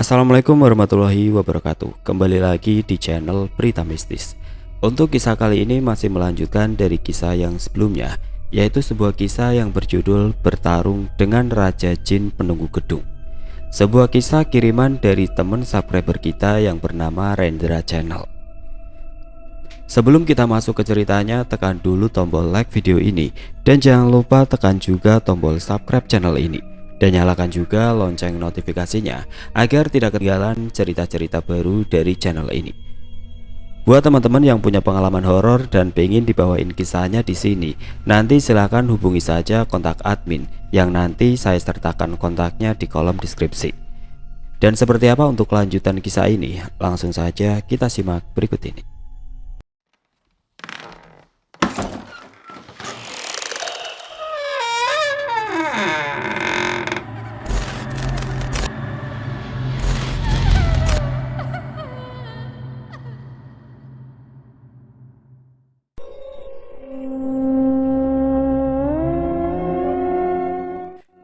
Assalamualaikum warahmatullahi wabarakatuh. Kembali lagi di channel Berita Mistis. Untuk kisah kali ini masih melanjutkan dari kisah yang sebelumnya, yaitu sebuah kisah yang berjudul Bertarung dengan Raja Jin Penunggu Gedung. Sebuah kisah kiriman dari teman subscriber kita yang bernama Rendra Channel. Sebelum kita masuk ke ceritanya, tekan dulu tombol like video ini dan jangan lupa tekan juga tombol subscribe channel ini. Dan nyalakan juga lonceng notifikasinya agar tidak ketinggalan cerita-cerita baru dari channel ini. Buat teman-teman yang punya pengalaman horor dan pengen dibawain kisahnya di sini, nanti silahkan hubungi saja kontak admin yang nanti saya sertakan kontaknya di kolom deskripsi. Dan seperti apa untuk kelanjutan kisah ini? Langsung saja kita simak berikut ini.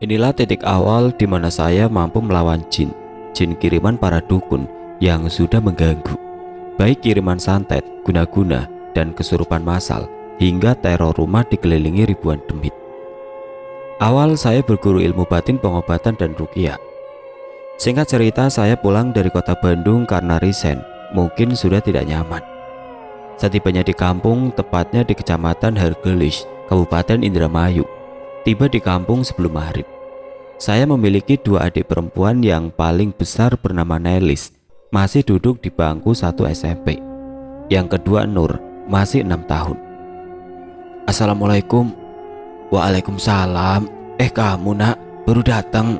Inilah titik awal di mana saya mampu melawan jin kiriman para dukun yang sudah mengganggu, baik kiriman santet, guna-guna, dan kesurupan massal, hingga teror rumah dikelilingi ribuan demit. Awal saya berguru ilmu batin pengobatan dan ruqyah. Singkat cerita, saya pulang dari kota Bandung karena resign, mungkin sudah tidak nyaman. Setibanya di kampung, tepatnya di Kecamatan Hargelis, Kabupaten Indramayu, tiba di kampung sebelum maghrib. Saya memiliki dua adik perempuan, yang paling besar bernama Nelis, masih duduk di bangku satu SMP. Yang kedua Nur, masih 6 tahun. Assalamualaikum. Waalaikumsalam. Kamu nak, baru datang,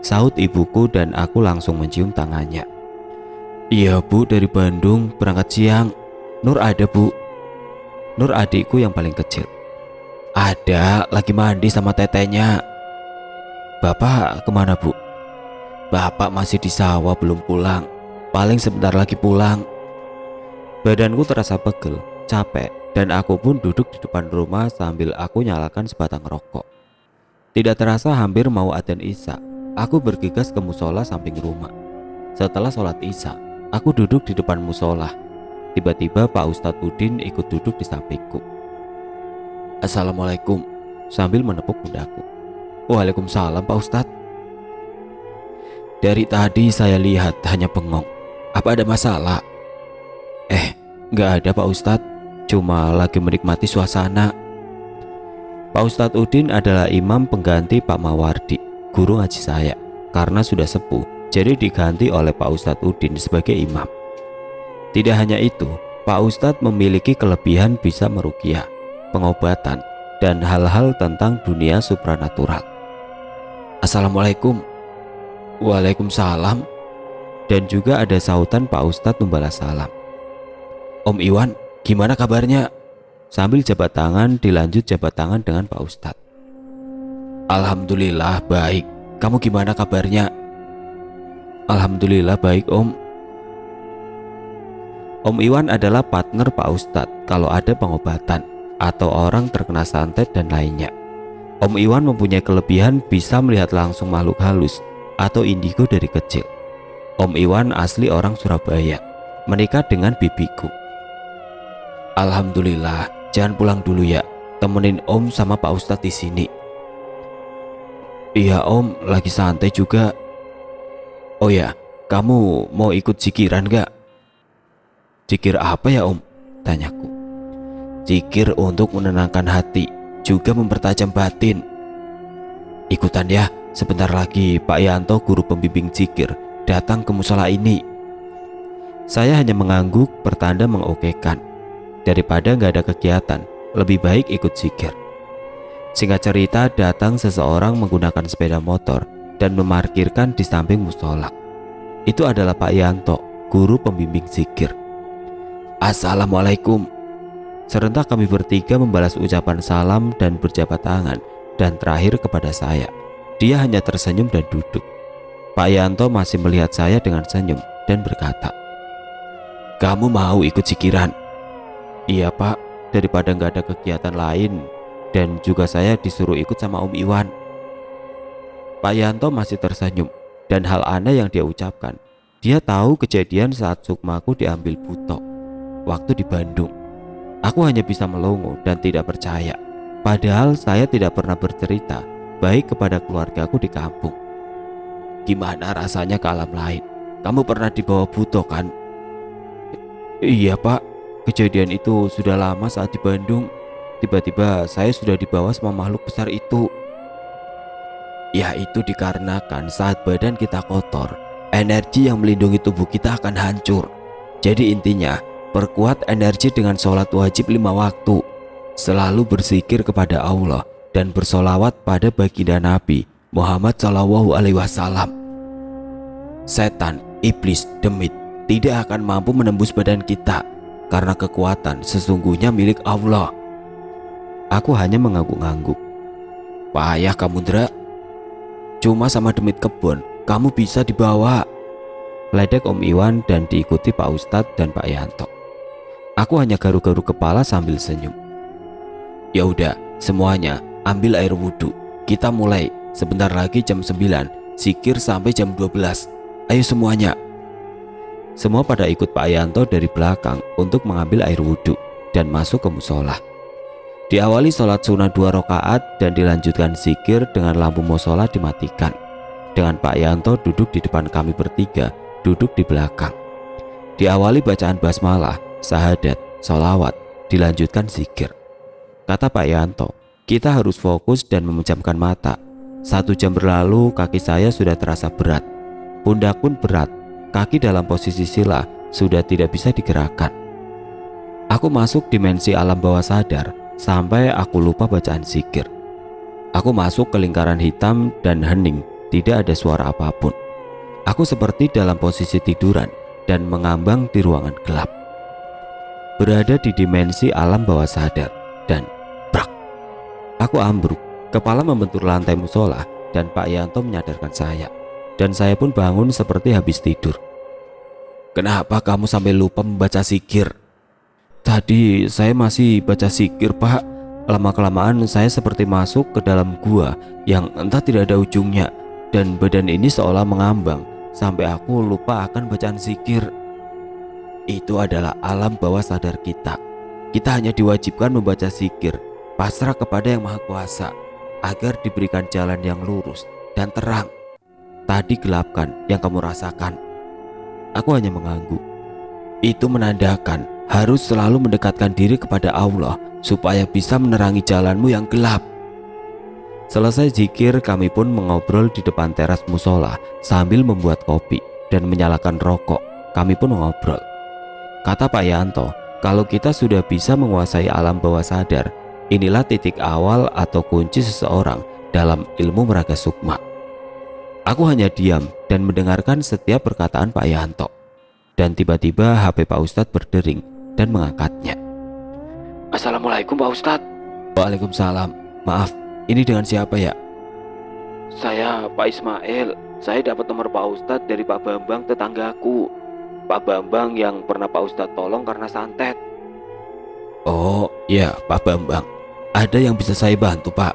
sahut ibuku dan aku langsung mencium tangannya. Iya bu, dari Bandung, berangkat siang. Nur ada bu? Nur adikku yang paling kecil. Ada, lagi mandi sama tetenya. Bapak kemana bu? Bapak masih di sawah, belum pulang, paling sebentar lagi pulang. Badanku terasa pegel, capek, dan aku pun duduk di depan rumah sambil aku nyalakan sebatang rokok. Tidak terasa hampir mau adzan isya, aku bergegas ke musola samping rumah. Setelah sholat isya, aku duduk di depan musola. Tiba-tiba Pak Ustadz Udin ikut duduk di sampingku. Assalamualaikum, sambil menepuk pundakku. Waalaikumsalam Pak Ustadz. Dari tadi saya lihat hanya bengong. Apa ada masalah? Nggak ada Pak Ustadz, cuma lagi menikmati suasana. Pak Ustadz Udin adalah imam pengganti Pak Mawardi, guru ngaji saya. Karena sudah sepuh, jadi diganti oleh Pak Ustadz Udin sebagai imam. Tidak hanya itu, Pak Ustadz memiliki kelebihan bisa meruqyah, pengobatan, dan hal-hal tentang dunia supranatural. Assalamualaikum. Waalaikumsalam. Dan juga ada sautan Pak Ustadz membalas salam. Om Iwan, gimana kabarnya? Sambil jabat tangan dilanjut jabat tangan dengan Pak Ustadz. Alhamdulillah baik. Kamu gimana kabarnya? Alhamdulillah baik Om. Om Iwan adalah partner Pak Ustadz kalau ada pengobatan atau orang terkena santet dan lainnya. Om Iwan mempunyai kelebihan bisa melihat langsung makhluk halus atau indigo dari kecil. Om Iwan asli orang Surabaya, menikah dengan bibiku. Alhamdulillah, jangan pulang dulu ya, temenin Om sama Pak Ustadz di sini. Iya Om, lagi santai juga. Oh ya, kamu mau ikut zikiran gak? Zikir apa ya Om? Tanyaku. Zikir untuk menenangkan hati, juga mempertajam batin. Ikutan ya, sebentar lagi Pak Yanto, guru pembimbing zikir, datang ke musola ini. Saya hanya mengangguk pertanda mengokekan. Daripada nggak ada kegiatan, lebih baik ikut zikir. Singkat cerita, datang seseorang menggunakan sepeda motor dan memarkirkan di samping musola. Itu adalah Pak Yanto, guru pembimbing zikir. Assalamualaikum. Serentak kami bertiga membalas ucapan salam dan berjabat tangan, dan terakhir kepada saya. Dia hanya tersenyum dan duduk. Pak Yanto masih melihat saya dengan senyum dan berkata, kamu mau ikut zikiran? Iya Pak, daripada nggak ada kegiatan lain, dan juga saya disuruh ikut sama Om Iwan. Pak Yanto masih tersenyum, dan hal aneh yang dia ucapkan Dia tahu kejadian saat sukmaku diambil buto waktu di Bandung. Aku hanya bisa melongo dan tidak percaya. Padahal saya tidak pernah bercerita baik kepada keluargaku di kampung. Gimana rasanya ke alam lain? Kamu pernah dibawa buto kan? Iya pak, kejadian itu sudah lama saat di Bandung. Tiba-tiba saya sudah dibawa sama makhluk besar itu. Ya itu dikarenakan saat badan kita kotor, energi yang melindungi tubuh kita akan hancur. Jadi intinya, perkuat energi dengan sholat wajib 5 waktu. Selalu berzikir kepada Allah dan bersolawat pada baginda Nabi Muhammad SAW. Setan, iblis, demit tidak akan mampu menembus badan kita karena kekuatan sesungguhnya milik Allah. Aku hanya mengangguk-angguk. Payah kamu, Dra. Cuma sama demit kebun kamu bisa dibawa. Ledek Om Iwan dan diikuti Pak Ustadz dan Pak Yanto. Aku hanya garuk-garuk kepala sambil senyum. Ya udah, semuanya ambil air wudhu. Kita mulai. Sebentar lagi jam 9, zikir sampai jam 12. Ayo semuanya. Semua pada ikut Pak Yanto dari belakang untuk mengambil air wudhu dan masuk ke musola. Diawali sholat sunnah 2 rakaat dan dilanjutkan zikir dengan lampu musola dimatikan. Dengan Pak Yanto duduk di depan kami bertiga, duduk di belakang. Diawali bacaan basmalah, syahadat, sholawat, dilanjutkan zikir. Kata Pak Yanto, kita harus fokus dan memejamkan mata. 1 jam berlalu, kaki saya sudah terasa berat. Pundak pun berat, kaki dalam posisi sila sudah tidak bisa digerakkan. Aku masuk dimensi alam bawah sadar sampai aku lupa bacaan zikir. Aku masuk ke lingkaran hitam dan hening, tidak ada suara apapun. Aku seperti dalam posisi tiduran dan mengambang di ruangan gelap. Berada di dimensi alam bawah sadar dan brak. Aku ambruk, kepala membentur lantai musola dan Pak Yanto menyadarkan saya. Dan saya pun bangun seperti habis tidur. Kenapa kamu sampai lupa membaca zikir? Tadi saya masih baca zikir pak. Lama-kelamaan saya seperti masuk ke dalam gua yang entah tidak ada ujungnya. Dan badan ini seolah mengambang sampai aku lupa akan bacaan zikir. Itu adalah alam bawah sadar kita. Kita hanya diwajibkan membaca zikir, pasrah kepada Yang Maha Kuasa agar diberikan jalan yang lurus dan terang. Tadi gelap kan yang kamu rasakan? Aku hanya mengangguk. Itu menandakan harus selalu mendekatkan diri kepada Allah supaya bisa menerangi jalanmu yang gelap. Selesai zikir, kami pun mengobrol di depan teras musola sambil membuat kopi dan menyalakan rokok. Kami pun mengobrol. Kata Pak Yanto, kalau kita sudah bisa menguasai alam bawah sadar, inilah titik awal atau kunci seseorang dalam ilmu meraga sukma. Aku hanya diam dan mendengarkan setiap perkataan Pak Yanto. Dan tiba-tiba HP Pak Ustadz berdering dan mengangkatnya. Assalamualaikum Pak Ustadz. Waalaikumsalam. Maaf, ini dengan siapa ya? Saya Pak Ismail. Saya dapat nomor Pak Ustadz dari Pak Bambang, tetanggaku. Pak Bambang yang pernah Pak Ustadz tolong karena santet. Oh ya Pak Bambang, ada yang bisa saya bantu Pak?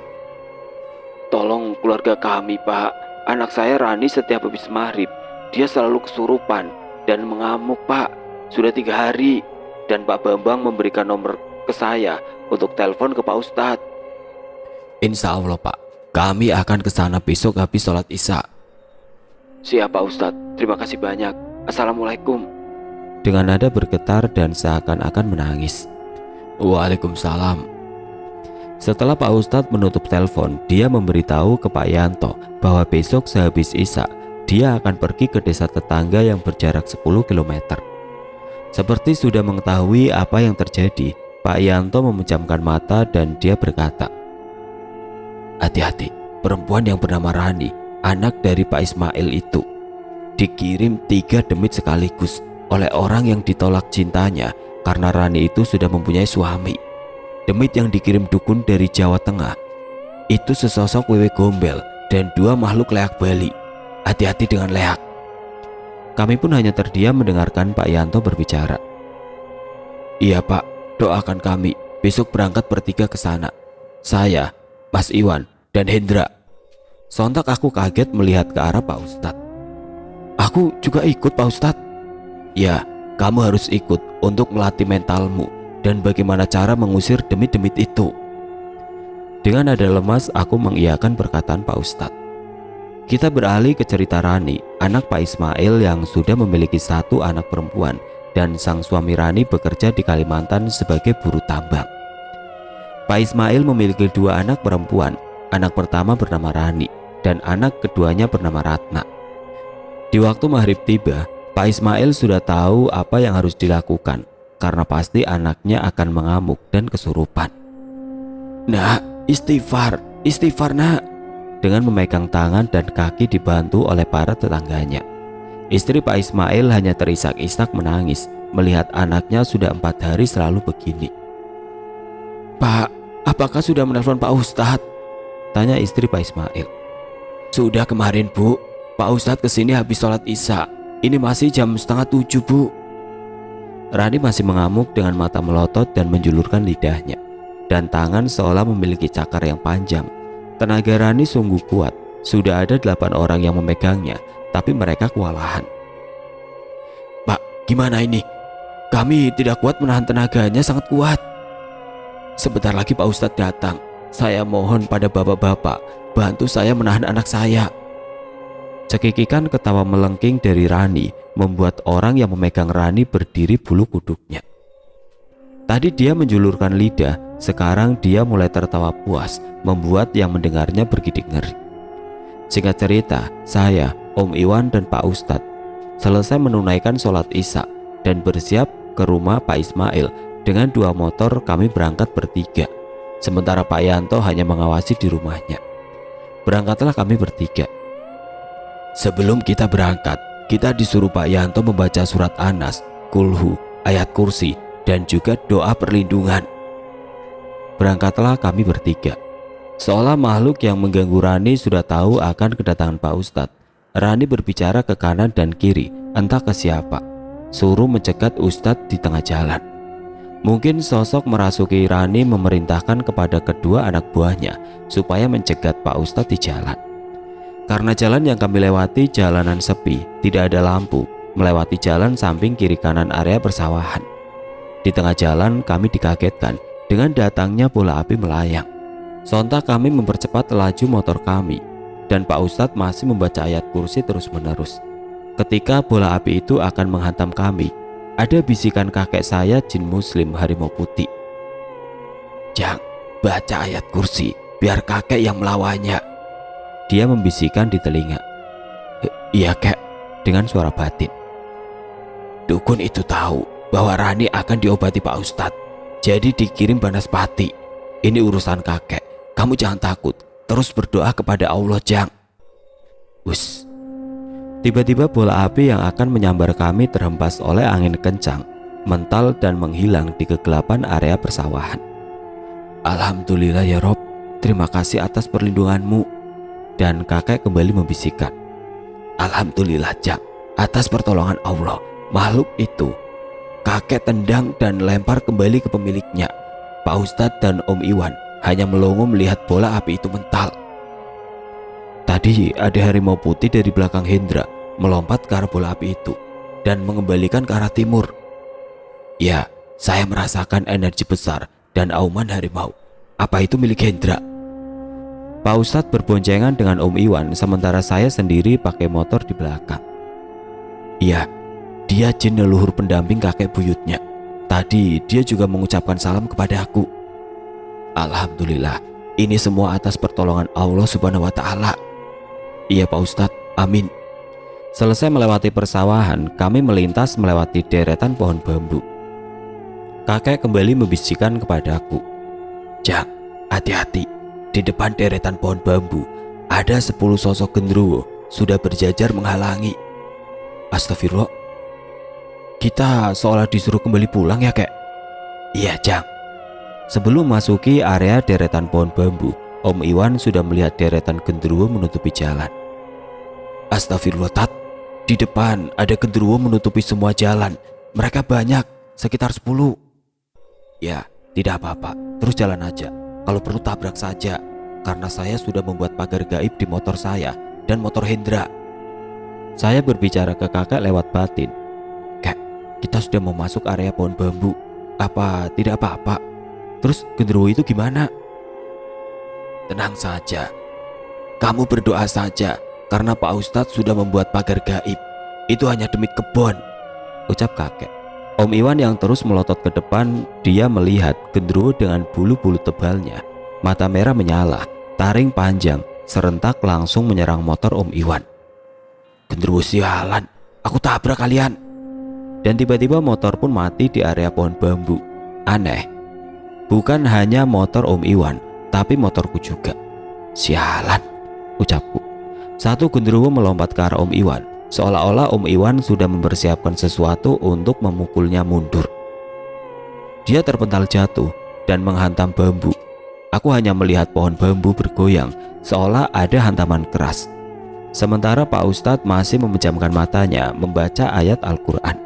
Tolong keluarga kami Pak. Anak saya Rani setiap habis maghrib dia selalu kesurupan dan mengamuk Pak. Sudah 3 hari. Dan Pak Bambang memberikan nomor ke saya untuk telepon ke Pak Ustadz. Insya Allah Pak, kami akan ke sana besok habis sholat isya. Siap Pak Ustadz, terima kasih banyak. Assalamualaikum. Dengan nada bergetar dan seakan-akan menangis. Waalaikumsalam. Setelah Pak Ustadz menutup telepon, dia memberitahu ke Pak Yanto bahwa besok sehabis isya dia akan pergi ke desa tetangga yang berjarak 10 km. Seperti sudah mengetahui apa yang terjadi, Pak Yanto memejamkan mata dan dia berkata, hati-hati, perempuan yang bernama Rani, anak dari Pak Ismail itu, dikirim 3 demit sekaligus oleh orang yang ditolak cintanya karena Rani itu sudah mempunyai suami. Demit yang dikirim dukun dari Jawa Tengah itu sesosok wewe gombel dan 2 makhluk leak Bali. Hati-hati dengan leak. Kami pun hanya terdiam mendengarkan Pak Yanto berbicara. Iya Pak, doakan kami besok berangkat bertiga ke sana. Saya, Mas Iwan, dan Hendra. Sontak aku kaget melihat ke arah Pak Ustadz. Aku juga ikut Pak Ustadz. Ya, kamu harus ikut untuk melatih mentalmu dan bagaimana cara mengusir demit-demit itu. Dengan nada lemas aku mengiyakan perkataan Pak Ustadz. Kita beralih ke cerita Rani, anak Pak Ismail yang sudah memiliki satu anak perempuan, dan sang suami Rani bekerja di Kalimantan sebagai buruh tambang. Pak Ismail memiliki dua anak perempuan. Anak pertama bernama Rani dan anak keduanya bernama Ratna. Di waktu maghrib tiba, Pak Ismail sudah tahu apa yang harus dilakukan karena pasti anaknya akan mengamuk dan kesurupan. Nak, istighfar, istighfar nak. Dengan memegang tangan dan kaki dibantu oleh para tetangganya. Istri Pak Ismail hanya terisak-isak menangis melihat anaknya sudah 4 hari selalu begini. Pak, apakah sudah menelpon Pak Ustadz? Tanya istri Pak Ismail. Sudah kemarin Bu, Pak Ustadz kesini habis sholat isya. Ini masih jam 6:30 Bu. Rani masih mengamuk dengan mata melotot dan menjulurkan lidahnya, dan tangan seolah memiliki cakar yang panjang. Tenaga Rani sungguh kuat. Sudah ada 8 orang yang memegangnya, tapi mereka kewalahan. Pak, gimana ini? Kami tidak kuat menahan tenaganya, sangat kuat. Sebentar lagi Pak Ustadz datang. Saya mohon pada bapak-bapak, bantu saya menahan anak saya. Cekikikan ketawa melengking dari Rani membuat orang yang memegang Rani berdiri bulu kuduknya. Tadi dia menjulurkan lidah, sekarang dia mulai tertawa puas, membuat yang mendengarnya bergidik ngeri. Singkat cerita, saya, Om Iwan dan Pak Ustadz selesai menunaikan sholat isya dan bersiap ke rumah Pak Ismail. Dengan 2 motor kami berangkat bertiga, sementara Pak Yanto hanya mengawasi di rumahnya. Berangkatlah kami bertiga. Sebelum kita berangkat, kita disuruh Pak Yanto membaca surat Anas, Kulhu, ayat kursi, dan juga doa perlindungan. Berangkatlah kami bertiga. Seolah makhluk yang mengganggu Rani sudah tahu akan kedatangan Pak Ustadz. Rani berbicara ke kanan dan kiri, entah ke siapa, suruh mencegat Ustadz di tengah jalan. Mungkin sosok merasuki Rani memerintahkan kepada kedua anak buahnya supaya mencegat Pak Ustadz di jalan. Karena jalan yang kami lewati jalanan sepi, tidak ada lampu, melewati jalan samping kiri kanan area persawahan. Di tengah jalan kami dikagetkan dengan datangnya bola api melayang. Sontak kami mempercepat laju motor kami, dan Pak Ustadz masih membaca ayat kursi terus-menerus. Ketika bola api itu akan menghantam kami, ada bisikan kakek saya jin muslim harimau putih. Jang, baca ayat kursi, biar kakek yang melawannya. Dia membisikkan di telinga. Iya kek, dengan suara batin. Dukun itu tahu bahwa Rani akan diobati Pak Ustadz, jadi dikirim Banaspati. Ini urusan kakek, kamu jangan takut, terus berdoa kepada Allah Jang. Us. Tiba-tiba bola api yang akan menyambar kami terhempas oleh angin kencang, mental dan menghilang di kegelapan area persawahan. Alhamdulillah ya Rob, terima kasih atas perlindunganmu. Dan kakek kembali membisikkan. Alhamdulillah Jang, atas pertolongan Allah, makhluk itu kakek tendang dan lempar kembali ke pemiliknya. Pak Ustadz dan Om Iwan hanya melongo melihat bola api itu mental. Tadi ada harimau putih dari belakang Hendra melompat ke arah bola api itu dan mengembalikan ke arah timur. Ya, saya merasakan energi besar dan auman harimau. Apa itu milik Hendra? Pak Ustadz berboncengan dengan Om Iwan, sementara saya sendiri pakai motor di belakang. Iya, dia jin leluhur pendamping kakek buyutnya. Tadi dia juga mengucapkan salam kepada aku. Alhamdulillah, ini semua atas pertolongan Allah Subhanahu wa Ta'ala. Iya Pak Ustadz, amin. Selesai melewati persawahan, kami melintas melewati deretan pohon bambu. Kakek kembali membisikkan kepadaku. Jang, hati-hati. Di depan deretan pohon bambu ada 10 sosok genderuwo sudah berjajar menghalangi. Astagfirullah. Kita seolah disuruh kembali pulang ya kek? Iya Jang. Sebelum masuki area deretan pohon bambu, Om Iwan sudah melihat deretan genderuwo menutupi jalan. Astagfirullah Tat, di depan ada genderuwo menutupi semua jalan. Mereka banyak, sekitar 10. Ya, tidak apa-apa, terus jalan aja. Kalau perlu tabrak saja, karena saya sudah membuat pagar gaib di motor saya dan motor Hendra. Saya berbicara ke kakek lewat batin. Kek, kita sudah mau masuk area pohon bambu. Apa tidak apa-apa? Terus genderuwo itu gimana? Tenang saja. Kamu berdoa saja, karena Pak Ustadz sudah membuat pagar gaib. Itu hanya demi kebon, ucap kakek. Om Iwan yang terus melotot ke depan, dia melihat genderuwo dengan bulu-bulu tebalnya. Mata merah menyala, taring panjang, serentak langsung menyerang motor Om Iwan. Genderuwo sialan, aku tabrak kalian. Dan tiba-tiba motor pun mati di area pohon bambu. Aneh, bukan hanya motor Om Iwan, tapi motorku juga. Sialan, ucapku. Satu genderuwo melompat ke arah Om Iwan, seolah-olah Om Iwan sudah mempersiapkan sesuatu untuk memukulnya mundur. Dia terpental jatuh dan menghantam bambu. Aku hanya melihat pohon bambu bergoyang seolah ada hantaman keras. Sementara Pak Ustadz masih memejamkan matanya membaca ayat Al-Quran.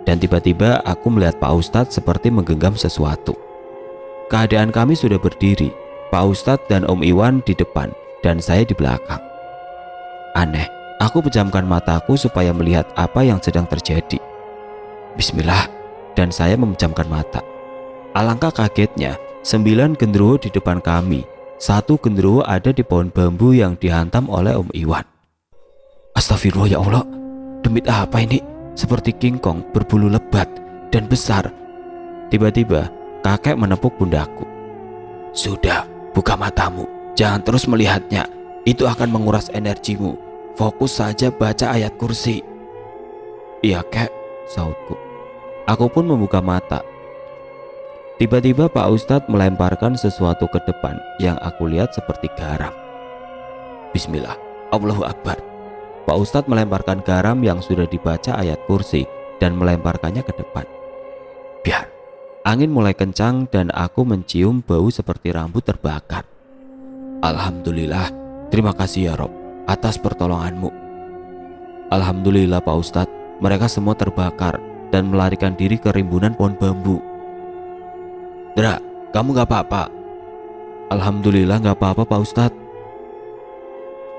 Dan tiba-tiba aku melihat Pak Ustadz seperti menggenggam sesuatu. Keadaan kami sudah berdiri, Pak Ustadz dan Om Iwan di depan dan saya di belakang. Aneh, aku pejamkan mataku supaya melihat apa yang sedang terjadi. Bismillah, dan saya memejamkan mata. Alangkah kagetnya, 9 genderuwo di depan kami. 1 genderuwo ada di pohon bambu yang dihantam oleh Om Iwan. Astagfirullah ya Allah, demit apa ini? Seperti King Kong berbulu lebat dan besar. Tiba-tiba kakek menepuk pundakku. Sudah, buka matamu, jangan terus melihatnya. Itu akan menguras energimu. Fokus saja baca ayat kursi. Iya kek, sautku. Aku pun membuka mata. Tiba-tiba Pak Ustadz melemparkan sesuatu ke depan yang aku lihat seperti garam. Bismillah, Allahu Akbar. Pak Ustadz melemparkan garam yang sudah dibaca ayat kursi dan melemparkannya ke depan. Biar. Angin mulai kencang dan aku mencium bau seperti rambut terbakar. Alhamdulillah, terima kasih ya Rob atas pertolonganmu. Alhamdulillah Pak Ustadz, mereka semua terbakar dan melarikan diri ke rimbunan pohon bambu. Dra, kamu gak apa-apa? Alhamdulillah gak apa-apa Pak Ustadz.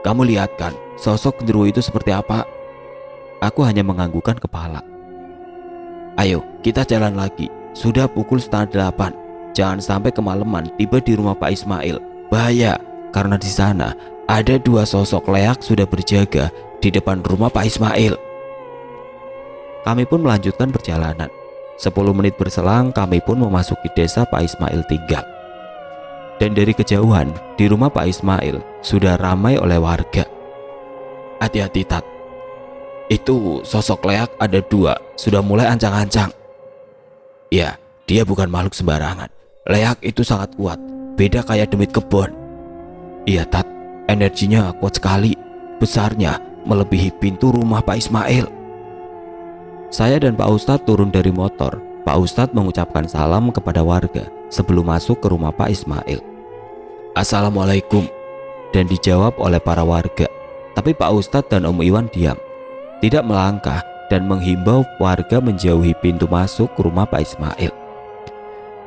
Kamu lihat kan sosok genderuwo itu seperti apa? Aku hanya menganggukkan kepala. Ayo kita jalan lagi, sudah pukul 7:30. Jangan sampai kemalaman tiba di rumah Pak Ismail. Bahaya, karena di sana ada 2 sosok leak sudah berjaga di depan rumah Pak Ismail. Kami pun melanjutkan perjalanan. 10 menit berselang kami pun memasuki desa Pak Ismail tinggal. Dan dari kejauhan di rumah Pak Ismail sudah ramai oleh warga. Hati-hati Tat, itu sosok leak ada 2, sudah mulai ancang-ancang. Ya, dia bukan makhluk sembarangan. Leak itu sangat kuat, beda kayak demit kebon. Iya Tat, energinya kuat sekali, besarnya melebihi pintu rumah Pak Ismail. Saya dan Pak Ustadz turun dari motor. Pak Ustadz mengucapkan salam kepada warga sebelum masuk ke rumah Pak Ismail. Assalamualaikum, dan dijawab oleh para warga. Tapi Pak Ustadz dan Om Iwan diam, tidak melangkah dan menghimbau warga menjauhi pintu masuk ke rumah Pak Ismail.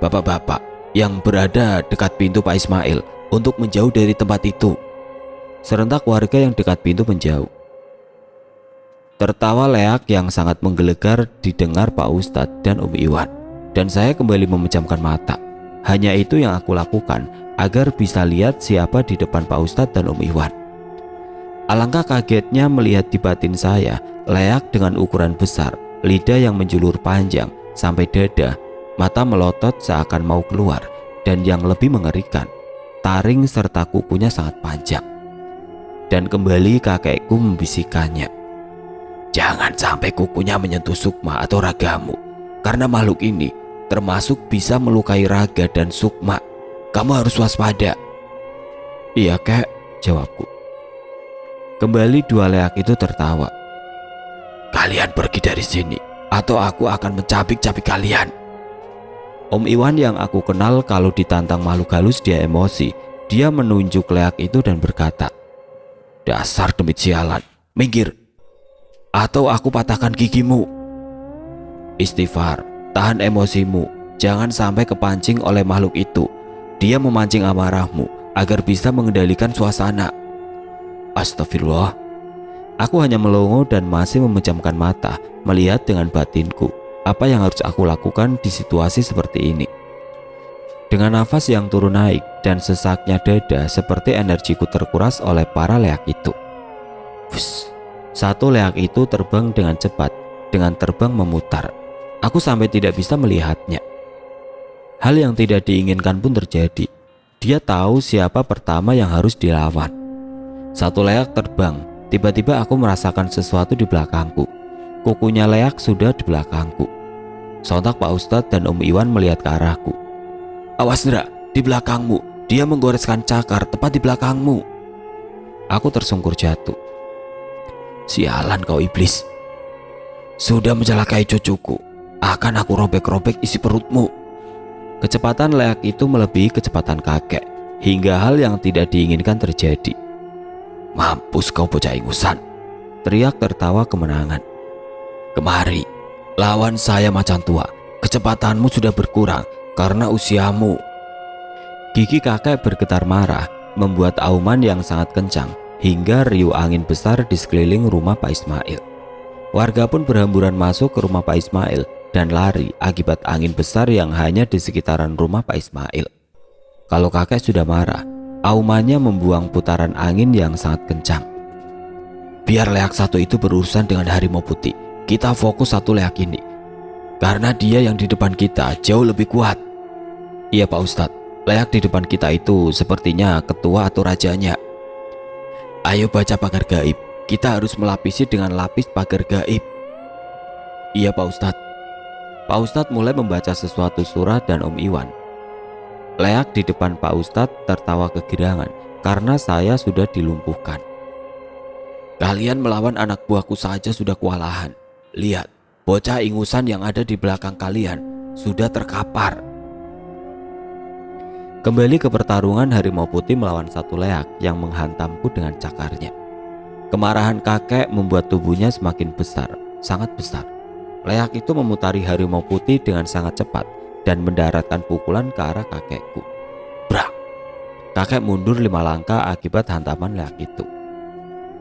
Bapak-bapak yang berada dekat pintu Pak Ismail untuk menjauh dari tempat itu. Serentak warga yang dekat pintu menjauh. Tertawa leak yang sangat menggelegar didengar Pak Ustadz dan Om Iwan. Dan saya kembali memejamkan mata. Hanya itu yang aku lakukan agar bisa lihat siapa di depan Pak Ustadz dan Om Iwan. Alangkah kagetnya melihat di batin saya leak dengan ukuran besar, lidah yang menjulur panjang sampai dada, mata melotot seakan mau keluar, dan yang lebih mengerikan, taring serta kukunya sangat panjang. Dan kembali kakekku membisikkannya, jangan sampai kukunya menyentuh sukma atau ragamu, karena makhluk ini termasuk bisa melukai raga dan sukma. Kamu harus waspada. Iya kek, jawabku. Kembali 2 leak itu tertawa. Kalian pergi dari sini atau aku akan mencabik-cabik kalian. Om Iwan yang aku kenal kalau ditantang makhluk halus dia emosi. Dia menunjuk leak itu dan berkata, dasar demit sialan, minggir atau aku patahkan gigimu. Istighfar, tahan emosimu, jangan sampai kepancing oleh makhluk itu. Dia memancing amarahmu agar bisa mengendalikan suasana. Astagfirullah. Aku hanya melongo dan masih memejamkan mata, melihat dengan batinku apa yang harus aku lakukan di situasi seperti ini. Dengan nafas yang turun naik dan sesaknya dada seperti energiku terkuras oleh para leak itu. Wush, satu leak itu terbang dengan cepat, dengan terbang memutar. Aku sampai tidak bisa melihatnya. Hal yang tidak diinginkan pun terjadi. Dia tahu siapa pertama yang harus dilawan. Satu leak terbang, tiba-tiba aku merasakan sesuatu di belakangku. Kukunya leak sudah di belakangku. Sontak Pak Ustadz dan Om Iwan melihat ke arahku. Awas Dra, di belakangmu, dia menggoreskan cakar tepat di belakangmu. Aku tersungkur jatuh. Sialan kau iblis. Sudah mencelakai cucuku, akan aku robek-robek isi perutmu. Kecepatan leak itu melebihi kecepatan kakek, hingga hal yang tidak diinginkan terjadi. Mampus kau bocah ingusan, teriak tertawa kemenangan. Kemari, lawan saya macan tua. Kecepatanmu sudah berkurang karena usiamu. Gigi kakek bergetar marah, membuat auman yang sangat kencang, hingga riuh angin besar di sekeliling rumah Pak Ismail. Warga pun berhamburan masuk ke rumah Pak Ismail dan lari akibat angin besar yang hanya di sekitaran rumah Pak Ismail. Kalau kakek sudah marah, aumannya membuang putaran angin yang sangat kencang. Biar leak satu itu berurusan dengan harimau putih. Kita fokus satu leak ini, karena dia yang di depan kita jauh lebih kuat. Iya Pak Ustadz, leak di depan kita itu sepertinya ketua atau rajanya. Ayo baca pagar gaib. Kita harus melapisi dengan lapis pagar gaib. Iya Pak Ustadz. Pak Ustadz mulai membaca sesuatu surat dan Om Iwan. Leak di depan Pak Ustadz tertawa kegirangan karena saya sudah dilumpuhkan. Kalian melawan anak buahku saja sudah kewalahan. Lihat, bocah ingusan yang ada di belakang kalian sudah terkapar. Kembali ke pertarungan harimau putih melawan satu leak yang menghantamku dengan cakarnya. Kemarahan kakek membuat tubuhnya semakin besar, sangat besar. Leak itu memutari harimau putih dengan sangat cepat dan mendaratkan pukulan ke arah kakekku. Brak! Kakek mundur 5 langkah akibat hantaman leak itu.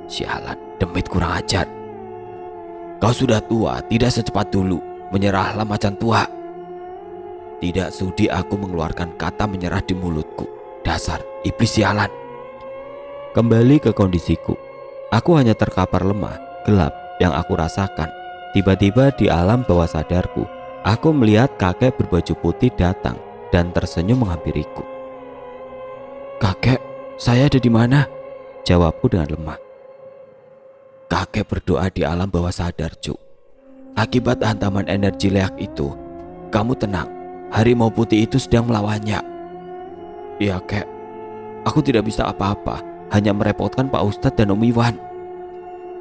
Sialan, demit kurang ajar. Kau sudah tua, tidak secepat dulu. Menyerahlah macan tua. Tidak sudi aku mengeluarkan kata menyerah di mulutku. Dasar iblis sialan. Kembali ke kondisiku. Aku hanya terkapar lemah, gelap yang aku rasakan. Tiba-tiba di alam bawah sadarku, aku melihat kakek berbaju putih datang dan tersenyum menghampiriku. Kakek, saya ada di mana? Jawabku dengan lemah. Kakek berdoa di alam bawah sadar, Cuk. Akibat hantaman energi leak itu, kamu tenang. Harimau putih itu sedang melawannya. Ya, Kek. Aku tidak bisa apa-apa, hanya merepotkan Pak Ustadz dan Om Iwan.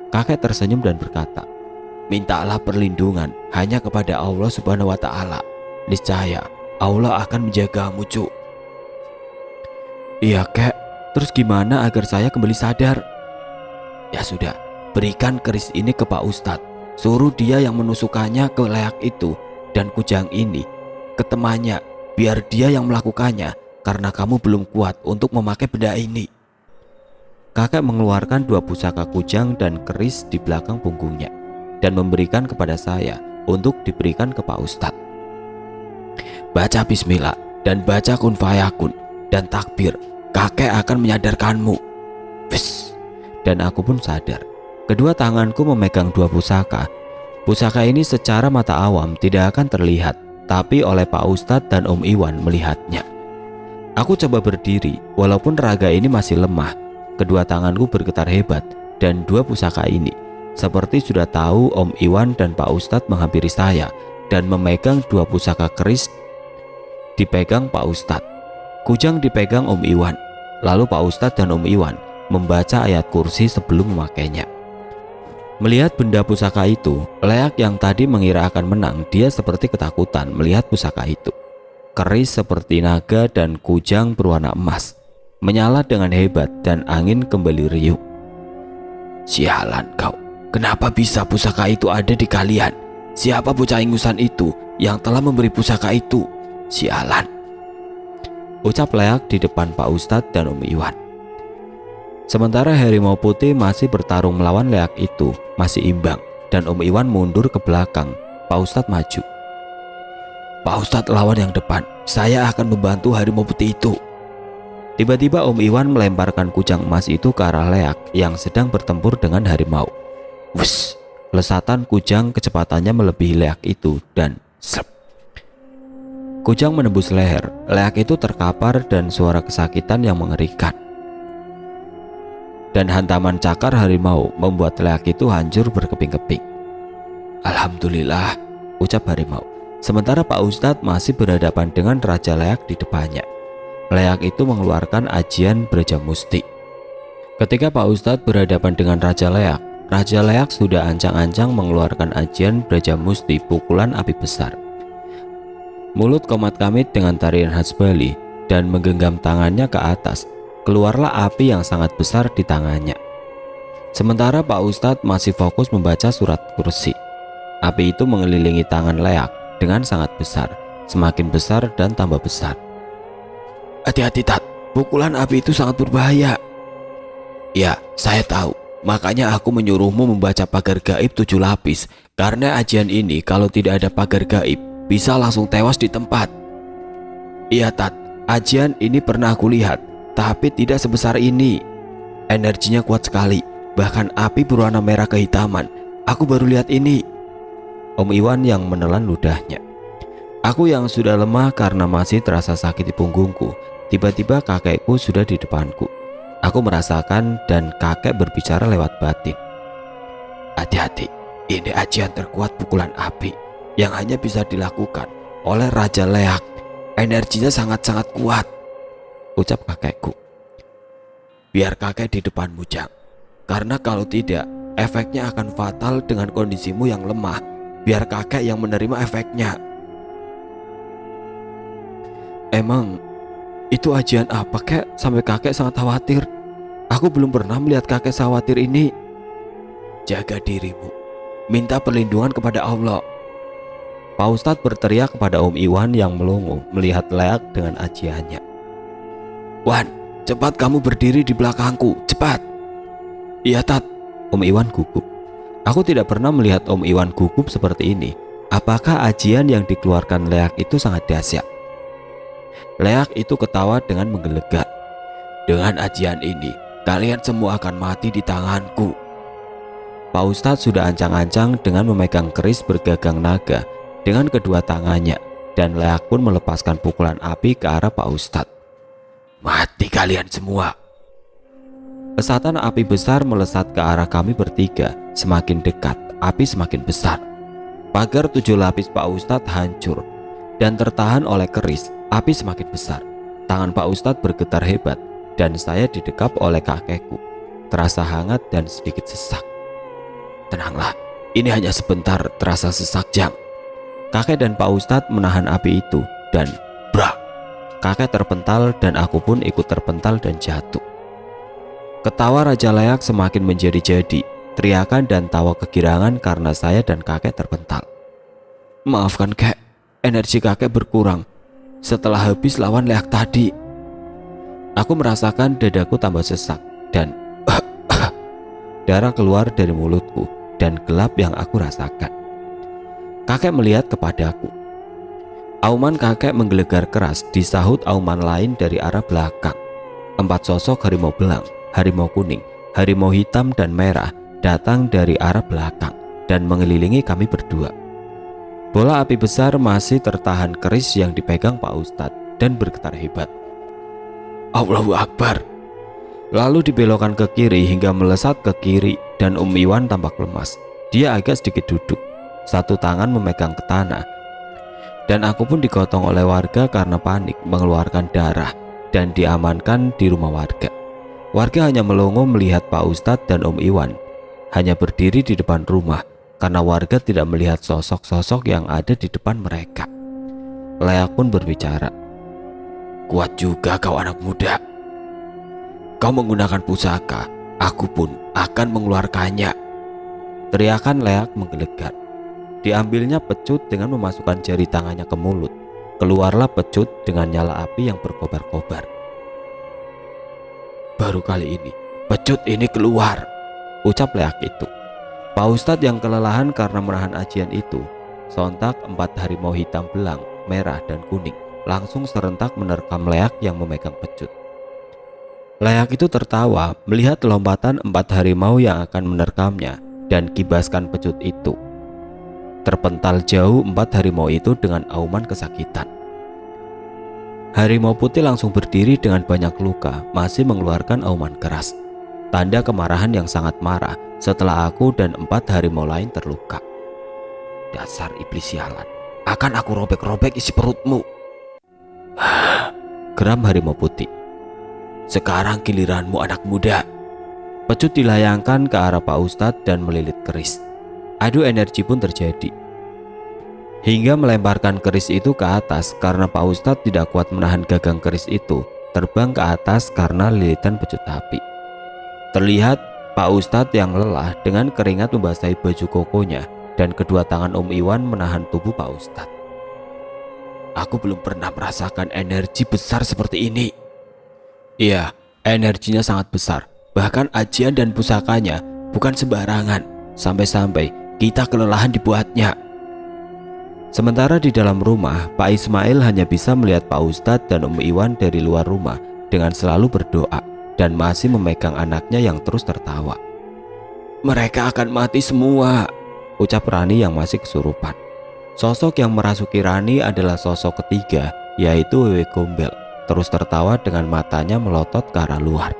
Kakek tersenyum dan berkata, mintalah perlindungan hanya kepada Allah Subhanahu wa Ta'ala. Niscaya Allah akan menjagamu, Cuk. Iya, Kek. Terus gimana agar saya kembali sadar? Ya sudah, berikan keris ini ke Pak Ustadz. Suruh dia yang menusukkannya ke leak itu dan kujang ini ke temannya, biar dia yang melakukannya, karena kamu belum kuat untuk memakai benda ini. Kakek mengeluarkan 2 pusaka kujang dan keris di belakang punggungnya dan memberikan kepada saya untuk diberikan ke Pak Ustadz. Baca bismillah dan baca kun fayakun dan takbir, kakek akan menyadarkanmu. Bes. Dan aku pun sadar. Kedua tanganku memegang 2 pusaka. Pusaka ini secara mata awam tidak akan terlihat, tapi oleh Pak Ustadz dan Om Iwan melihatnya. Aku coba berdiri, walaupun raga ini masih lemah. Kedua tanganku bergetar hebat, dan 2 pusaka ini seperti sudah tahu Om Iwan dan Pak Ustadz menghampiri saya dan memegang 2 pusaka keris dipegang Pak Ustadz. Kujang dipegang Om Iwan. Lalu Pak Ustadz dan Om Iwan membaca ayat kursi sebelum memakainya. Melihat benda pusaka itu, leak yang tadi mengira akan menang, dia seperti ketakutan melihat pusaka itu. Keris seperti naga dan kujang berwarna emas menyala dengan hebat dan angin kembali riuh. Sialan kau, kenapa bisa pusaka itu ada di kalian? Siapa bocah ingusan itu yang telah memberi pusaka itu? Sialan, ucap leak di depan Pak Ustadz dan Om Iwan. Sementara harimau putih masih bertarung melawan leak itu, masih imbang, dan Om Iwan mundur ke belakang. Pak Ustadz maju. Pak Ustadz lawan yang depan, saya akan membantu harimau putih itu. Tiba-tiba Om Iwan melemparkan kujang emas itu ke arah leak yang sedang bertempur dengan harimau. Wush, lesatan kujang kecepatannya melebihi leak itu dan slep. Kujang menembus leher, leak itu terkapar dan suara kesakitan yang mengerikan. Dan hantaman cakar harimau membuat leak itu hancur berkeping-keping. Alhamdulillah, ucap harimau. Sementara Pak Ustadz masih berhadapan dengan Raja Leak di depannya. Leak itu mengeluarkan ajian Braja Musti. Ketika Pak Ustadz berhadapan dengan Raja Leak sudah ancang-ancang mengeluarkan ajian Braja Musti, pukulan api besar. Mulut Komat Kamit dengan tarian khas Bali dan menggenggam tangannya ke atas. Keluarlah api yang sangat besar di tangannya. Sementara Pak Ustadz masih fokus membaca surat kursi. Api itu mengelilingi tangan Leak dengan sangat besar, semakin besar dan tambah besar. Hati-hati Tat, pukulan api itu sangat berbahaya. Ya, saya tahu. Makanya aku menyuruhmu membaca pagar gaib 7 lapis. Karena ajian ini kalau tidak ada pagar gaib, bisa langsung tewas di tempat. Iya Tat, ajian ini pernah aku lihat. Tapi tidak sebesar ini. Energinya kuat sekali. Bahkan api berwarna merah kehitaman. Aku baru lihat ini. Om Iwan yang menelan ludahnya. Aku yang sudah lemah karena masih terasa sakit di punggungku. Tiba-tiba kakekku sudah di depanku. Aku merasakan dan kakek berbicara lewat batin. Hati-hati, ini ajian terkuat pukulan api yang hanya bisa dilakukan oleh Raja Leak. Energinya sangat-sangat kuat, ucap kakekku. Biar kakek di depanmu, Jang. Karena kalau tidak, efeknya akan fatal dengan kondisimu yang lemah. Biar kakek yang menerima efeknya. Emang itu ajian apa kek sampai kakek sangat khawatir? Aku belum pernah melihat kakek khawatir ini. Jaga dirimu. Minta perlindungan kepada Allah. Pak Ustadz berteriak kepada Om Iwan yang melongo melihat Leak dengan ajiannya. Wan, cepat kamu berdiri di belakangku, cepat. Iya Tat, Om Iwan gugup. Aku tidak pernah melihat Om Iwan gugup seperti ini. Apakah ajian yang dikeluarkan Leak itu sangat dahsyat? Leak itu ketawa dengan menggelegak. Dengan ajian ini, kalian semua akan mati di tanganku. Pak Ustadz sudah ancang-ancang dengan memegang keris bergagang naga dengan kedua tangannya. Dan Leak pun melepaskan pukulan api ke arah Pak Ustadz. Mati kalian semua. Lesatan api besar melesat ke arah kami bertiga. Semakin dekat, api semakin besar. Pagar 7 lapis Pak Ustadz hancur dan tertahan oleh keris. Api semakin besar. Tangan Pak Ustadz bergetar hebat dan saya didekap oleh kakekku. Terasa hangat dan sedikit sesak. Tenanglah, ini hanya sebentar, terasa sesak Jang. Kakek dan Pak Ustadz menahan api itu dan brak. Kakek terpental dan aku pun ikut terpental dan jatuh. Ketawa Raja Leak semakin menjadi-jadi. Teriakan dan tawa kegirangan karena saya dan kakek terpental. Maafkan kek, energi kakek berkurang setelah habis lawan Leak tadi. Aku merasakan dadaku tambah sesak dan darah keluar dari mulutku dan gelap yang aku rasakan. Kakek melihat kepadaku. Auman kakek menggelegar keras, disahut auman lain dari arah belakang. 4 sosok harimau belang, harimau kuning, harimau hitam dan merah datang dari arah belakang dan mengelilingi kami berdua. Bola api besar masih tertahan keris yang dipegang Pak Ustadz dan bergetar hebat. Allahu Akbar. Lalu dibelokkan ke kiri hingga melesat ke kiri dan Om Iwan tampak lemas. Dia agak sedikit duduk, satu tangan memegang ke tanah. Dan aku pun digotong oleh warga karena panik mengeluarkan darah dan diamankan di rumah warga. Warga hanya melongo melihat Pak Ustadz dan Om Iwan. Hanya berdiri di depan rumah karena warga tidak melihat sosok-sosok yang ada di depan mereka. Leak pun berbicara. Kuat juga kau anak muda. Kau menggunakan pusaka, aku pun akan mengeluarkannya. Teriakan Leak menggelegar. Diambilnya pecut dengan memasukkan jari tangannya ke mulut. Keluarlah pecut dengan nyala api yang berkobar-kobar. Baru kali ini "Pecut ini keluar," ucap leak itu. Pak Ustadz yang kelelahan karena menahan ajian itu, sontak 4 harimau hitam belang, merah, dan kuning langsung serentak menerkam leak yang memegang pecut. Leak itu tertawa melihat lompatan 4 harimau yang akan menerkamnya dan kibaskan pecut itu. Terpental jauh 4 harimau itu dengan auman kesakitan. Harimau putih langsung berdiri dengan banyak luka, masih mengeluarkan auman keras. Tanda kemarahan yang sangat marah setelah aku dan 4 harimau lain terluka. "Dasar iblis sialan, akan aku robek-robek isi perutmu," geram harimau putih. "Sekarang giliranmu anak muda." Pecut dilayangkan ke arah Pak Ustadz dan melilit keris. Adu energi pun terjadi, hingga melemparkan keris itu ke atas karena Pak Ustadz tidak kuat menahan gagang keris itu terbang ke atas karena lilitan pecut api. Terlihat Pak Ustadz yang lelah dengan keringat membasahi baju kokonya dan kedua tangan Om Iwan menahan tubuh Pak Ustadz. "Aku belum pernah merasakan energi besar seperti ini." "Iya, energinya sangat besar. Bahkan ajian dan pusakanya bukan sembarangan. Sampai-sampai kita kelelahan dibuatnya." Sementara di dalam rumah, Pak Ismail hanya bisa melihat Pak Ustadz dan Om Iwan dari luar rumah dengan selalu berdoa dan masih memegang anaknya yang terus tertawa. "Mereka akan mati semua," ucap Rani yang masih kesurupan. Sosok yang merasuki Rani adalah sosok ketiga, yaitu Wewe Gombel, terus tertawa dengan matanya melotot ke arah luar.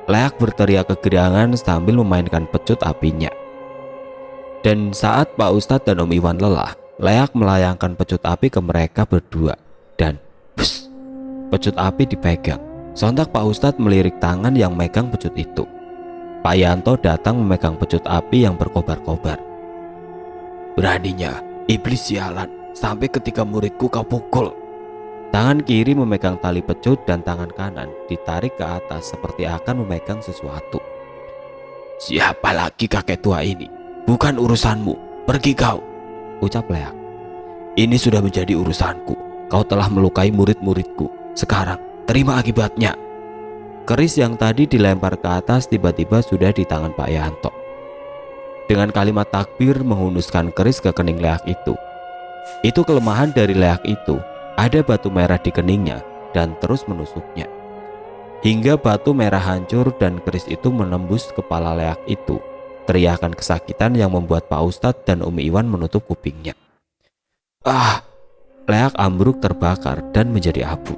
Leak berteriak kegirangan sambil memainkan pecut apinya. Dan saat Pak Ustadz dan Om Iwan lelah, Leak melayangkan pecut api ke mereka berdua dan bus, pecut api dipegang. Sontak Pak Ustadz melirik tangan yang megang pecut itu. Pak Yanto datang memegang pecut api yang berkobar-kobar. "Beraninya iblis sialan, sampai ketika muridku kau pukul." Tangan kiri memegang tali pecut dan tangan kanan ditarik ke atas seperti akan memegang sesuatu. "Siapa lagi kakek tua ini? Bukan urusanmu, pergi kau," ucap Leak. "Ini sudah menjadi urusanku. Kau telah melukai murid-muridku. Sekarang terima akibatnya." Keris yang tadi dilempar ke atas tiba-tiba sudah di tangan Pak Yanto. Dengan kalimat takbir menghunuskan keris ke kening Leak itu. Itu kelemahan dari Leak itu. Ada batu merah di keningnya dan terus menusuknya, hingga batu merah hancur dan keris itu menembus kepala Leak itu. Teriakan kesakitan yang membuat Pak Ustadz dan Umi Iwan menutup kupingnya. "Ah!" Leak ambruk terbakar dan menjadi abu.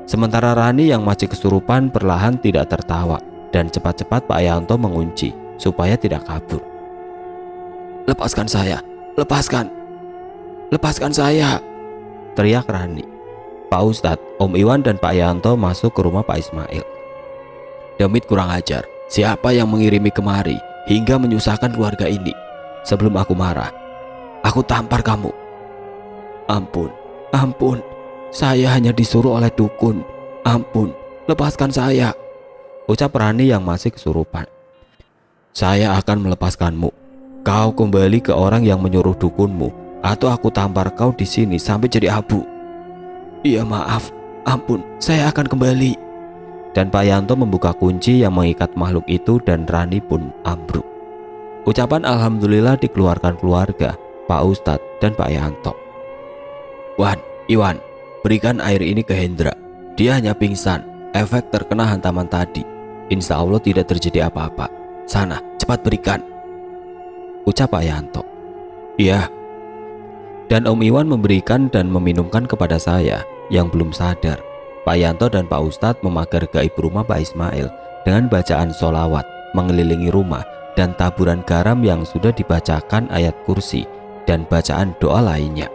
Sementara Rani yang masih kesurupan perlahan tidak tertawa dan cepat-cepat Pak Yanto mengunci supaya tidak kabur. "Lepaskan saya, lepaskan, lepaskan saya!" teriak Rani. Pak Ustadz, Om Iwan dan Pak Yanto masuk ke rumah Pak Ismail. "Demit kurang ajar, siapa yang mengirimi kemari hingga menyusahkan keluarga ini? Sebelum aku marah, aku tampar kamu." "Ampun, ampun, saya hanya disuruh oleh dukun. Ampun, lepaskan saya," ucap Rani yang masih kesurupan. "Saya akan melepaskanmu. Kau kembali ke orang yang menyuruh dukunmu, atau aku tampar kau di sini sampai jadi abu." "Iya maaf, ampun, saya akan kembali." Dan Pak Yanto membuka kunci yang mengikat makhluk itu dan Rani pun ambruk. Ucapan alhamdulillah dikeluarkan keluarga, Pak Ustadz dan Pak Yanto. "Wan, Iwan, berikan air ini ke Hendra. Dia hanya pingsan, efek terkena hantaman tadi. Insya Allah tidak terjadi apa-apa. Sana, cepat berikan," ucap Pak Yanto. "Iya." Dan Om Iwan memberikan dan meminumkan kepada saya yang belum sadar. Pak Yanto dan Pak Ustadz memagar gaib rumah Pak Ismail dengan bacaan sholawat mengelilingi rumah dan taburan garam yang sudah dibacakan ayat kursi dan bacaan doa lainnya.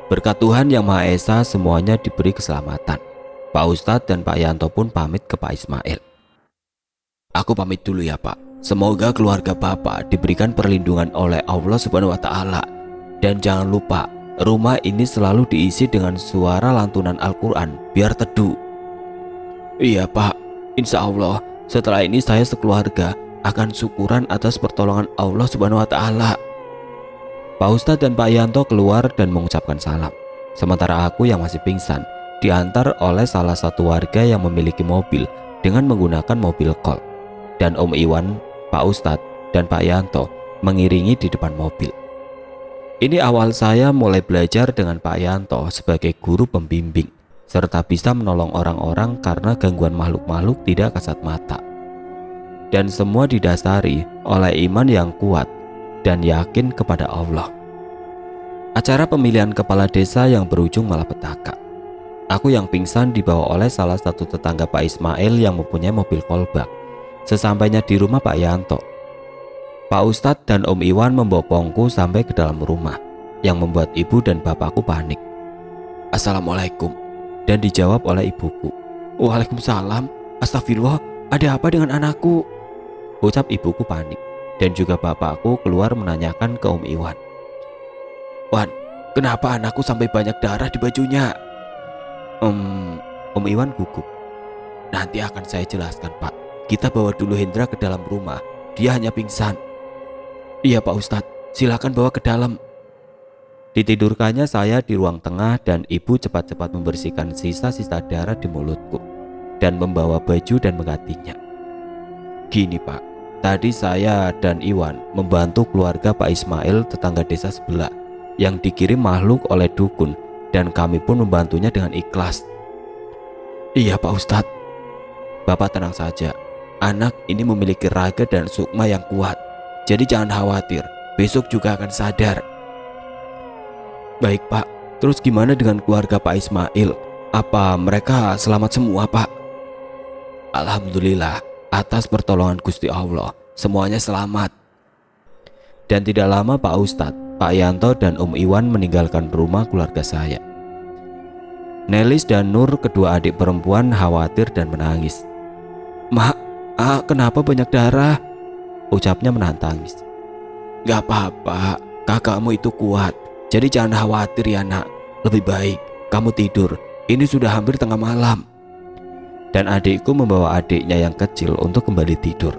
Berkat Tuhan Yang Maha Esa semuanya diberi keselamatan. Pak Ustadz dan Pak Yanto pun pamit ke Pak Ismail. "Aku pamit dulu ya Pak. Semoga keluarga Bapak diberikan perlindungan oleh Allah Subhanahu wa Ta'ala. Dan jangan lupa, rumah ini selalu diisi dengan suara lantunan Al-Quran biar teduh." "Iya Pak, insya Allah setelah ini saya sekeluarga akan syukuran atas pertolongan Allah Subhanahu wa Ta'ala." Pak Ustadz dan Pak Yanto keluar dan mengucapkan salam. Sementara aku yang masih pingsan diantar oleh salah satu warga yang memiliki mobil dengan menggunakan mobil Colt, dan Om Iwan, Pak Ustadz, dan Pak Yanto mengiringi di depan mobil. Ini awal saya mulai belajar dengan Pak Yanto sebagai guru pembimbing, serta bisa menolong orang-orang karena gangguan makhluk-makhluk tidak kasat mata. Dan semua didasari oleh iman yang kuat dan yakin kepada Allah. Acara pemilihan kepala desa yang berujung malapetaka. Aku yang pingsan dibawa oleh salah satu tetangga Pak Ismail yang mempunyai mobil kolbak. Sesampainya di rumah Pak Yanto, Pak Ustadz dan Om Iwan membopongku sampai ke dalam rumah, yang membuat ibu dan bapakku panik. "Assalamualaikum," dan dijawab oleh ibuku. "Waalaikumsalam. Astagfirullah, ada apa dengan anakku?" ucap ibuku panik, dan juga bapakku keluar menanyakan ke Om Iwan. "Wan, kenapa anakku sampai banyak darah di bajunya?" Om Iwan gugup. "Nanti akan saya jelaskan, Pak. Kita bawa dulu Hendra ke dalam rumah. Dia hanya pingsan." "Iya Pak Ustadz, silakan bawa ke dalam." Ditidurkannya saya di ruang tengah dan ibu cepat-cepat membersihkan sisa-sisa darah di mulutku dan membawa baju dan menggantinya. "Gini Pak, tadi saya dan Iwan membantu keluarga Pak Ismail tetangga desa sebelah yang dikirim makhluk oleh dukun, dan kami pun membantunya dengan ikhlas." "Iya Pak Ustadz." "Bapak tenang saja, anak ini memiliki raga dan sukma yang kuat. Jadi jangan khawatir, besok juga akan sadar." "Baik Pak, terus gimana dengan keluarga Pak Ismail? Apa mereka selamat semua Pak?" "Alhamdulillah, atas pertolongan Gusti Allah, semuanya selamat." Dan tidak lama Pak Ustadz, Pak Yanto dan Om Iwan meninggalkan rumah keluarga saya. Nelis dan Nur, kedua adik perempuan, khawatir dan menangis. "Mak, kenapa banyak darah?" ucapnya menahan tangis. "Gak apa-apa, kakakmu itu kuat. Jadi jangan khawatir ya nak. Lebih baik kamu tidur, ini sudah hampir tengah malam." Dan adikku membawa adiknya yang kecil untuk kembali tidur.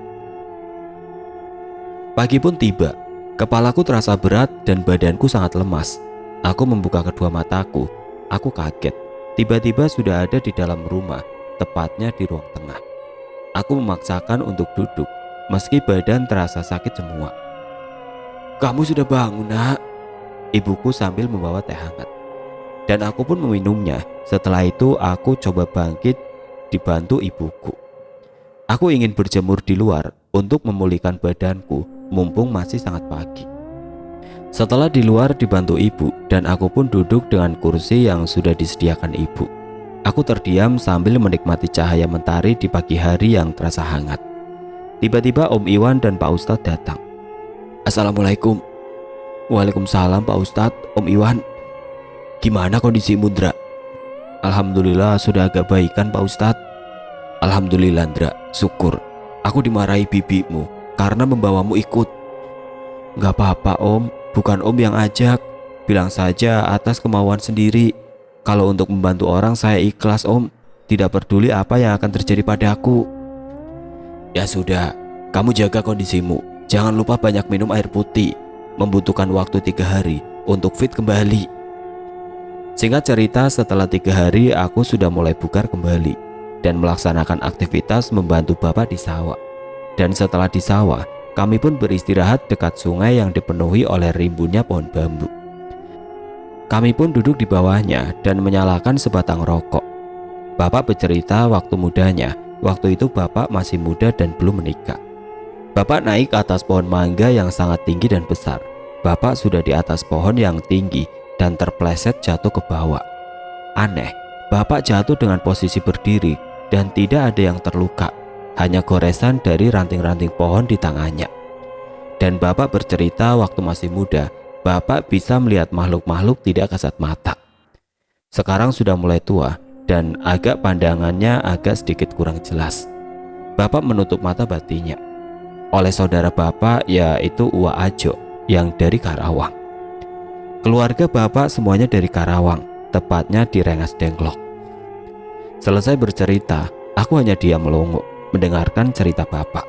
Pagi pun tiba. Kepalaku terasa berat dan badanku sangat lemas. Aku membuka kedua mataku. Aku kaget. Tiba-tiba sudah ada di dalam rumah, tepatnya di ruang tengah. Aku memaksakan untuk duduk, meski badan terasa sakit semua. "Kamu sudah bangun nak?" ibuku sambil membawa teh hangat. Dan aku pun meminumnya. Setelah itu aku coba bangkit dibantu ibuku. Aku ingin berjemur di luar untuk memulihkan badanku mumpung masih sangat pagi. Setelah di luar dibantu ibu dan aku pun duduk dengan kursi yang sudah disediakan ibu. Aku terdiam sambil menikmati cahaya mentari di pagi hari yang terasa hangat. Tiba-tiba Om Iwan dan Pak Ustadz datang. "Assalamualaikum." "Waalaikumsalam Pak Ustadz, Om Iwan. Gimana kondisi Mundra?" "Alhamdulillah sudah agak baikan Pak Ustadz." "Alhamdulillah Ndra, syukur. Aku dimarahi bibimu karena membawamu ikut." "Gak apa-apa Om, bukan Om yang ajak. Bilang saja atas kemauan sendiri. Kalau untuk membantu orang saya ikhlas Om. Tidak peduli apa yang akan terjadi padaku." "Ya sudah, kamu jaga kondisimu. Jangan lupa banyak minum air putih. Membutuhkan waktu 3 hari untuk fit kembali." Singkat cerita, setelah 3 hari aku sudah mulai bugar kembali dan melaksanakan aktivitas membantu bapak di sawah. Dan setelah di sawah, kami pun beristirahat dekat sungai yang dipenuhi oleh rimbunnya pohon bambu. Kami pun duduk di bawahnya dan menyalakan sebatang rokok. Bapak bercerita waktu mudanya. Waktu itu bapak masih muda dan belum menikah. Bapak naik ke atas pohon mangga yang sangat tinggi dan besar. Bapak sudah di atas pohon yang tinggi dan terpleset jatuh ke bawah. Aneh, bapak jatuh dengan posisi berdiri dan tidak ada yang terluka, hanya goresan dari ranting-ranting pohon di tangannya. Dan bapak bercerita waktu masih muda, bapak bisa melihat makhluk-makhluk tidak kasat mata. Sekarang sudah mulai tua dan agak pandangannya agak sedikit kurang jelas. Bapak menutup mata batinnya oleh saudara bapak, yaitu Uwa Ajo yang dari Karawang. Keluarga bapak semuanya dari Karawang, tepatnya di Rengas Dengklok. Selesai bercerita, aku hanya diam melongo mendengarkan cerita bapak.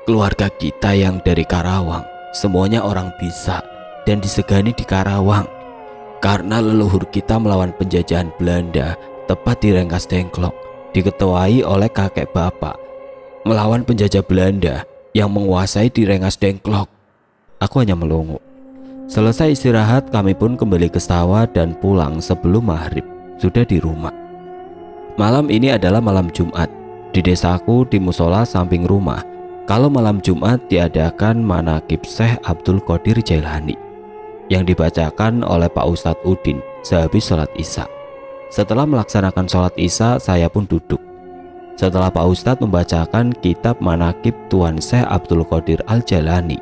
"Keluarga kita yang dari Karawang semuanya orang bisa dan disegani di Karawang karena leluhur kita melawan penjajahan Belanda tepat di Rengas Dengklok, diketuai oleh kakek bapak, melawan penjajah Belanda yang menguasai di Rengas Dengklok. Aku hanya melongo. Selesai istirahat, kami pun kembali ke sawah dan pulang sebelum maghrib. Sudah di rumah. Malam ini adalah malam Jumat. Di desaku di musola samping rumah, kalau malam Jumat diadakan manakib Syekh Abdul Qadir Jailani yang dibacakan oleh Pak Ustadz Udin sehabis sholat Isya. Setelah melaksanakan sholat Isya, saya pun duduk. Setelah Pak Ustadz membacakan kitab manakib Tuan Syekh Abdul Qadir Al-Jailani,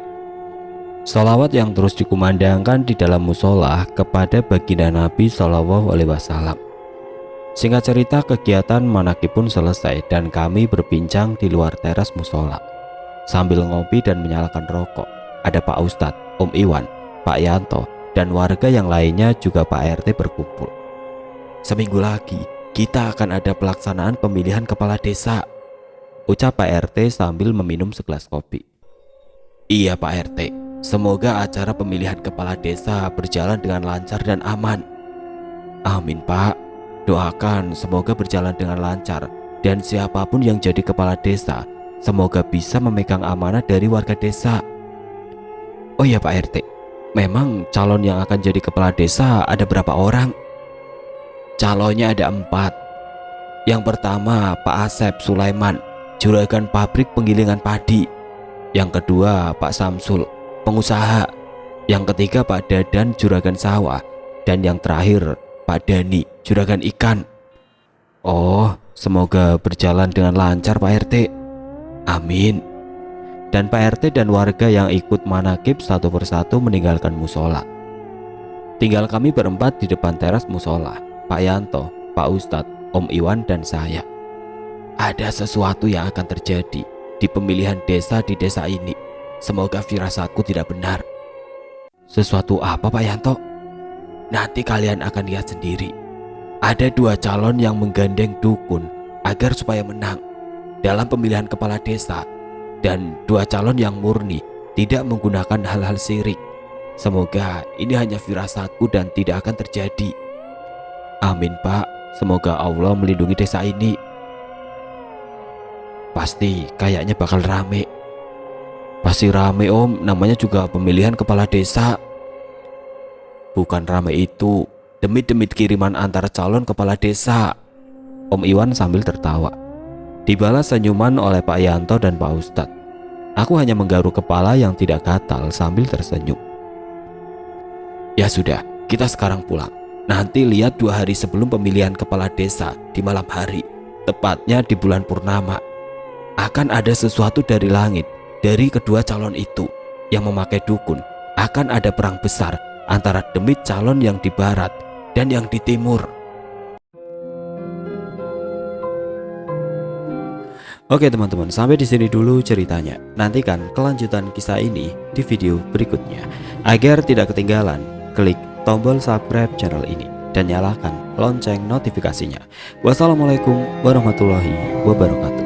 sholawat yang terus dikumandangkan di dalam musola kepada baginda Nabi Shallallahu Alaihi Wasallam. Singkat cerita, kegiatan manakib pun selesai dan kami berbincang di luar teras musola sambil ngopi dan menyalakan rokok. Ada Pak Ustadz, Om Iwan, Pak Yanto, dan warga yang lainnya juga Pak RT berkumpul. Seminggu lagi kita akan ada pelaksanaan pemilihan kepala desa, ucap Pak RT sambil meminum segelas kopi. Iya Pak RT, semoga acara pemilihan kepala desa berjalan dengan lancar dan aman. Amin Pak, doakan semoga berjalan dengan lancar dan siapapun yang jadi kepala desa semoga bisa memegang amanah dari warga desa. Oh ya Pak RT, memang calon yang akan jadi kepala desa ada berapa orang? Calonnya ada 4. Yang pertama Pak Asep Sulaiman, juragan pabrik penggilingan padi. Yang kedua Pak Samsul, pengusaha. Yang ketiga Pak Dadan, juragan sawah. Dan yang terakhir Pak Dani, juragan ikan. Oh, semoga berjalan dengan lancar Pak RT. Amin. Dan Pak RT dan warga yang ikut manakib satu persatu meninggalkan musola. Tinggal kami berempat di depan teras musola, Pak Yanto, Pak Ustadz, Om Iwan, dan saya. Ada sesuatu yang akan terjadi di pemilihan desa di desa ini. Semoga firasatku tidak benar. Sesuatu apa Pak Yanto? Nanti kalian akan lihat sendiri. Ada 2 calon yang menggandeng dukun agar supaya menang dalam pemilihan kepala desa, dan 2 calon yang murni tidak menggunakan hal-hal syirik. Semoga ini hanya firasatku dan tidak akan terjadi. Amin Pak, semoga Allah melindungi desa ini. Pasti kayaknya bakal rame. Pasti rame Om, namanya juga pemilihan kepala desa. Bukan rame itu, demit-demit kiriman antar calon kepala desa, Om Iwan sambil tertawa. Dibalas senyuman oleh Pak Yanto dan Pak Ustadz. Aku hanya menggaruk kepala yang tidak gatal sambil tersenyum. Ya sudah, kita sekarang pulang. Nanti lihat 2 hari sebelum pemilihan kepala desa di malam hari, tepatnya di bulan purnama, akan ada sesuatu dari langit dari kedua calon itu yang memakai dukun. Akan ada perang besar antara demit calon yang di barat dan yang di timur. Oke teman-teman, sampai di sini dulu ceritanya. Nantikan kelanjutan kisah ini di video berikutnya. Agar tidak ketinggalan, klik tombol subscribe channel ini dan nyalakan lonceng notifikasinya. Wassalamualaikum warahmatullahi wabarakatuh.